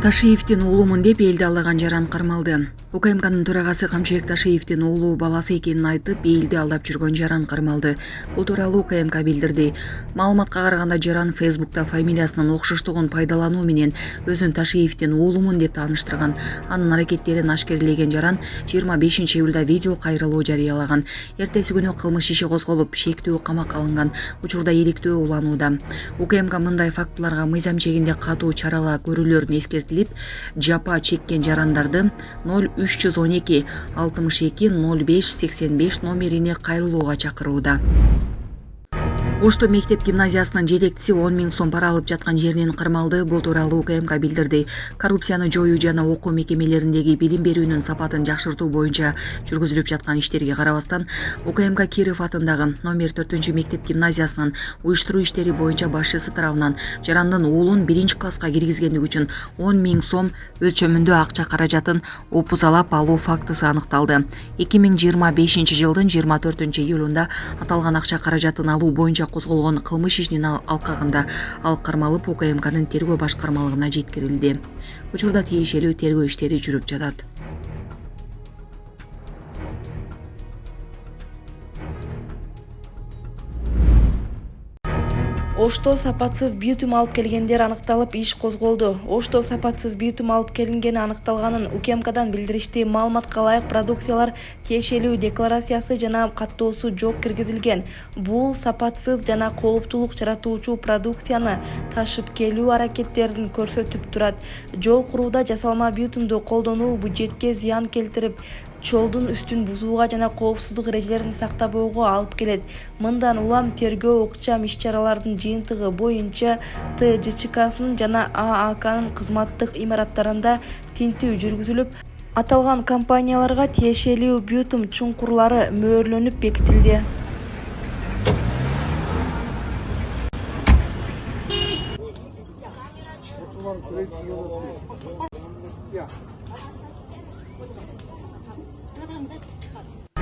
Ташиевдин уулумун деп элди аллаган жаран кармалды. УКМКнын төрагасы Камчыбек Ташиевдин уулу баласы экенин айтып, элди алдап жүргөн жаран кармалды. Бул тууралуу УКМК билдирди. Маалыматка караганда жаран Фейсбукта фамилиясынын окшоштугун пайдалануу менен өзүн Ташиевдин уулумун деп тааныштырган. Анын аракеттерин ашкерлеген жаран 25 июлда видео кайрылуу жарыялаган. Эртеси күнү кылмыш иши козголуп, шектүү камакка алынган. Учурда иликтөө уланууда. УКМК мындай фактыларга мыйзам чегинде катуу чаралар көрүүлөрүн эскертилип, жапа чеккен жарандарды 0312 62 05 85 номерине кайрылууга чакырууда. Ошто мектеп гимназиясынын жетекчиси 10 000 сом пара алып жаткан жеринен кармалды. Бул тууралуу УКМК билдирди. Коррупцияны жоюу жана окуу мекемелериндеги билим берүүнүн сапатын жакшыртуу боюнча жүргүзүлүп жаткан иштерге карабастан, УКМК Киров атындагы номер 4 мектеп гимназиясынын уюштуруу иштери боюнча башчысы тарабынан жарандын уулун 1-класска киргизгендик үчүн 10 000 сом өлчөмүндө акча каражатын опузалап алуу фактысы аныкталды. 2025 жылдын 24 июлунда аталган акча каражатын алуу боюнча козголгон кылмыш ишинин алкагында ал кармалып УКМКнын тергөө башкармалыгына жеткирилди. Учурда тиешелүү тергөө иштери жүрүп жатат. Ошто сапатсыз бийутум алып келгендер аныкталып, иш козголду. Ошто сапатсыз бийутум алып келингени аныкталганын УКМКдан билдиришти. Маалыматка ылайык продукциялар тиешелүү декларациясы жана каттоосу жок киргизилген. Бул сапатсыз жана кооптулук жаратуучу продукцияны ташып келүү аракеттерин көрсөтүп турат. Жол курууда жасалма бийутумду колдонуу бюджетке зыян келтирип, жолдун үстүн бузууга жана коопсуздук эрежелерин сактабоого алып келет. Мындан улам тергөө укчам иш-чаралардын жыйынтыгы боюнча ТЖЧКнын жана ААКнын кызматтык имараттарында тинтүү жүргүзүлүп, аталган компанияларга тиешелүү бийутум чуңкурлары мөөрлөнүп бекитилди.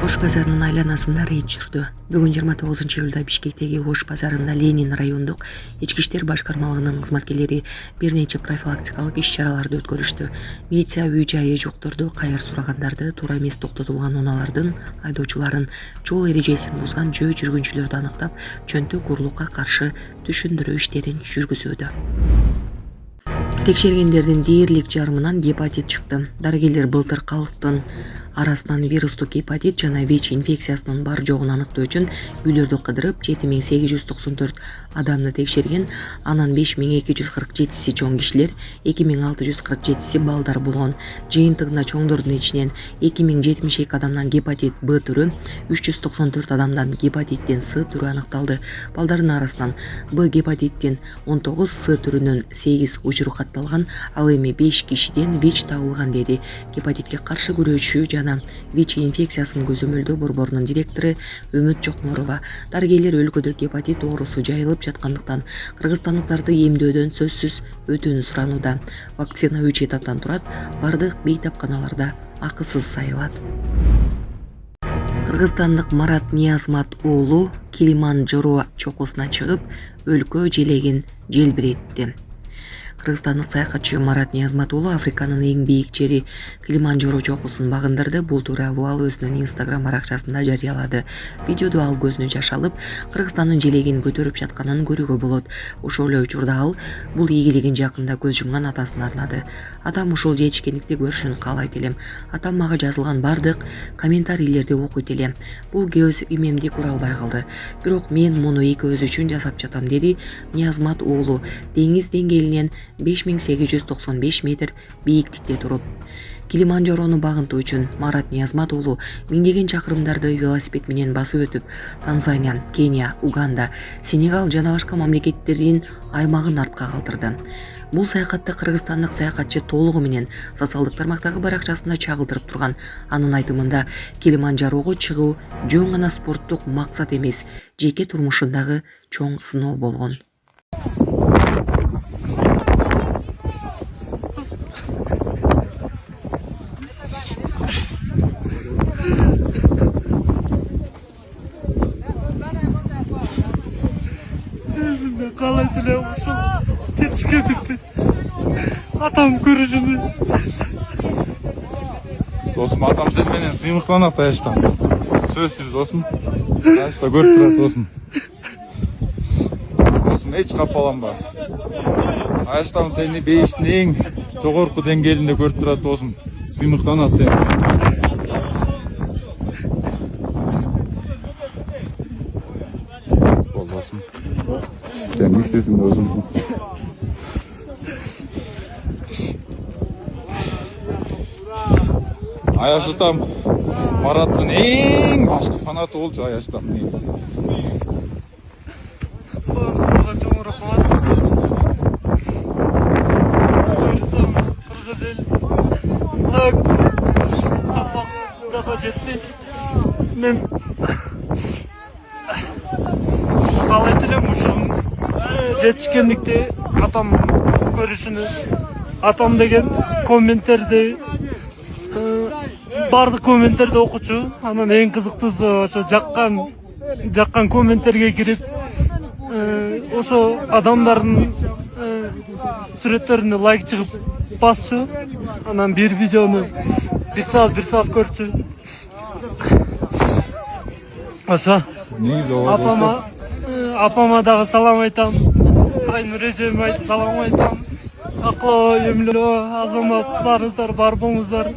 Ош базарынын айланасында рейд жүрдү. Бүгүн 29 июлда Бишкектеги Ош базарында Ленин райондук ички иштер башкармалыгынын кызматкерлери бир нече профилактикалык иш-чараларды өткөрүштү. Милиция үй-жайы жокторду, кайыр сурагандарды, туура эмес токтотулган унаалардын айдоочуларын, жол эрежесин бузган жөө жүргүнчүлөрдү аныктап, чөнтөк урлукка каршы түшүндүрүү иштерин жүргүзүүдө. Текшергендердин дээрлик жарымынан гепатит чыкты. Дарыгерлер былтыр калктын арасынан вирустук гепатит жана ВИЧ инфекциясынын бар жогун аныктоо үчүн үйлөрдү кыдырып 7894 адамды текшерген. Анын 5247си чоң кишилер, 2647си балдар болгон. Жыйынтыгында чоңдордун ичинен 2072 адамдан гепатит Б түрү, 394 адамдан гепатиттин С түрү аныкталды. Балдардын арасынан Б гепатиттин 19, С түрүнүн 8 учуру катталган, ал эми 5 кишиден ВИЧ табылган, деди гепатитке каршы күрөшүү жана ВИЧ инфекциясын көзөмөлдөө борборунун директору Үмүт Жокморова. Дарыгерлер өлкөдө гепатит оорусу жайылып жаткандыктан кыргызстандыктарды эмдөөдөн сөзсүз өтүүнү суранууда. Вакцина 3 этаптан турат, бардык бейтапканаларда акысыз сайылат. Кыргызстандык Марат Ниязмат уулу Килиманджаро чокусуна чыгып, өлкө желегин желбиретти. Кыргызстандык саякатчы Марат Ниязмат уулу Африканын эң бийик жери Килиманджаро чокусун багындырды. Бул тууралуу ал өзүнүн Instagram баракчасында жарыялады. Видеодо ал көзүнө жаш алып, Кыргызстандын желегин көтөрүп жатканын көрүүгө болот. Ошол эле учурда ал бул ийгилигин жакында көз жумган атасына арнады. Атам ушул жетишкендикти көрүшүн каалайт элем. Атам мага жазылган бардык комментарийлерди окуйт элем. Бул көз имемди куралбай калды. Бирок мен муну экөөбүз үчүн жасап жатам, деди Ниязмат уулу деңиз деңгээлинен 5895 метр бийиктикте туруп. Килиманджарону багынтуу үчүн Марат Ниязмат уулу миңдеген чакырымдарды велосипед менен басып өтүп, Танзания, Кения, Уганда, Сенегал жана башка мамлекеттердин аймагын артка калтырды. Бул саякатты кыргызстандык саякатчы толугу менен социалдык тармактагы баракчасында чагылдырып турган. Анын айтымында Килиманджарого чыгуу жөн гана спорттук максат эмес, жеке турмушундагы чоң сыноо болгон. Kalay dile uşul. Çetişke dikti. Атам көрүшүнү. Досым, атам сен менен сыймыктанат аяштан. Сөзсүз досум. Аячта көрүп турат досум. Досум, эч капаланба. Аяштан сени бейиштин эң жогорку деңгээлинде көрүп турат досум. Сыймыктанат сен. Бол досум. Сен күчтүүсүң досум. Аяштам Мараттын эң башкы фанаты болчу Аяштам негизи. Баарысына чоң рахмат. Баарысына кыргыз эл капакта жетти. Мен каалайт элем ушул жетишкендикти атам көрүшүнү. Атам деген комменттерди бардык комменттерди окучу. Анан эң кызыктуусу ошо жаккан комменттерге кирип ошо адамдардын сүрөттөрүнө лайк чыгып басчу. Анан бир видеону бир саат көрчү. Ошо Негизи апама дагы салам айтам. Айнур эжеме салам айтам. Аклоо, Эмилөө, Азамат барыңыздар, бар болуңуздар.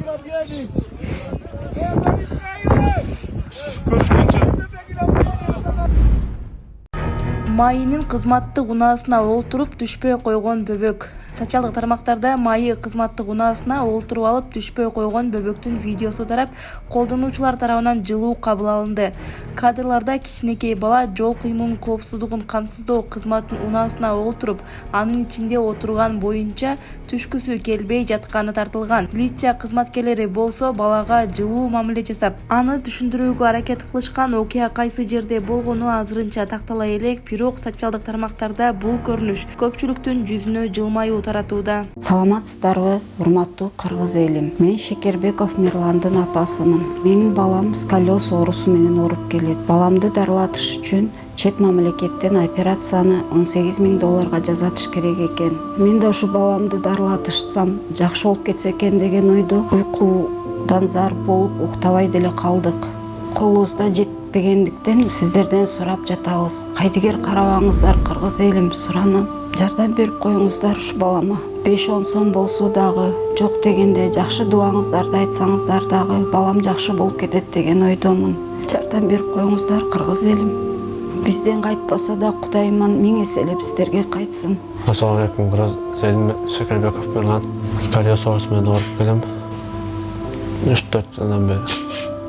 Көрүшкөнчө. Майынын кызматтык унаасына олтуруп түшпөй койгон бөбөк. Социалдык тармактарда майы кызматтык унаасына олтуруп алып түшпөй койгон бөбөктүн видеосу тарап, колдонуучулар тарабынан жылуу кабыл алынды. Кадрларда кичинекей бала жол кыймылынын коопсуздугун камсыздоо кызматтын унаасына олтуруп, анын ичинде отурган боюнча түшкүсү келбей жатканы тартылган. Милиция кызматкерлери болсо балага жылуу мамиле жасап, аны түшүндүрүүгө аракет кылышкан. Окуя кайсы жерде болгону азырынча тактала элек, бирок социалдык тармактарда бул көрүнүш көпчүлүктүн жүзүнө жылмаюу таратууда. Саламатсыздарбы, урматтуу кыргыз элим. Мен Шекербеков Мирландын апасымын. Менин балам сколиоз оорусу менен ооруп келет. Баламды дарылатыш үчүн чет мамлекеттен операцияны $18,000 жасатыш керек экен. Мен да ушу баламды дарылатышсам жакшы болуп кетсе экен деген ойдо уйкудан зар болуп уктабай деле калдык. Колубузда жетпегендиктен сиздерден сурап жатабыз. Кайдыгер карабаңыздар кыргыз элим, суранам. Жардам берип коюңуздар ушу балама. 5-10 сом болсо дагы, жок дегенде жакшы дубаңыздарды айтсаңыздар дагы балам жакшы болуп кетет деген ойдомун. Жардам берип коюңуздар кыргыз элим. Бизден кайтпаса да Кудайыман миң эселеп сиздерге кайтсын. Ассаламу алейкум, кыргыз элим. Шекербеков Мирлан. Сколиоз оорусу менен ооруп келем. 3-4 жылдан бери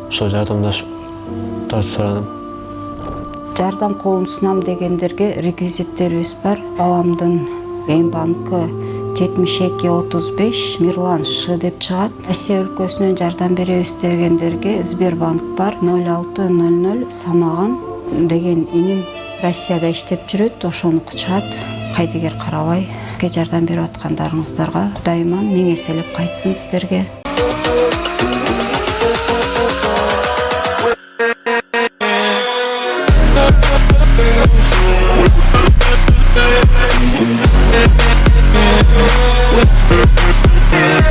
ошо жардамдашып сурадым. Жардам колун сунам дегендерге реквизиттерибиз бар. Баламдын банкы 7235 Мирлан Ш деп чыгат. Россия өлкөсүнөн жардам беребиз дегендерге Сбербанк бар. 0600 Самаган деген иним Россияда иштеп жүрөт. Ошону чыгат. Кайдыгер карабай бизге жардам берип аткандарыңыздарга Кудайыман миң эселеп кайтсын сиздерге. Yeah.